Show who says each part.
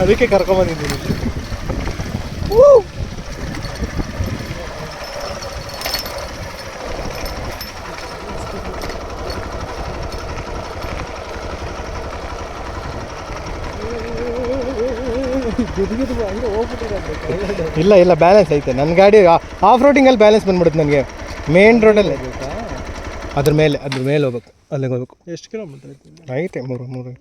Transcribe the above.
Speaker 1: ಅದಕ್ಕೆ ಕರ್ಕೊಂಬಂದಿದ್ದೀನಿ. ಇಲ್ಲ ಇಲ್ಲ, ಬ್ಯಾಲೆನ್ಸ್ ಐತೆ ನನ್ನ ಗಾಡಿ. ಆಫ್ ರೋಡಿಂಗಲ್ಲಿ ಬ್ಯಾಲೆನ್ಸ್ ಬಂದ್ಬಿಡುತ್ತೆ ನನಗೆ. ಮೇನ್ ರೋಡಲ್ಲಿ ಅದ್ರ ಮೇಲೆ ಹೋಗ್ಬೇಕು, ಅಲ್ಲಿಗೆ ಹೋಗ್ಬೇಕು.
Speaker 2: ಎಷ್ಟು ಕಿಲೋಮೀಟರ್ ಐತೆ?
Speaker 1: ಐತೆ 3 ಐತೆ.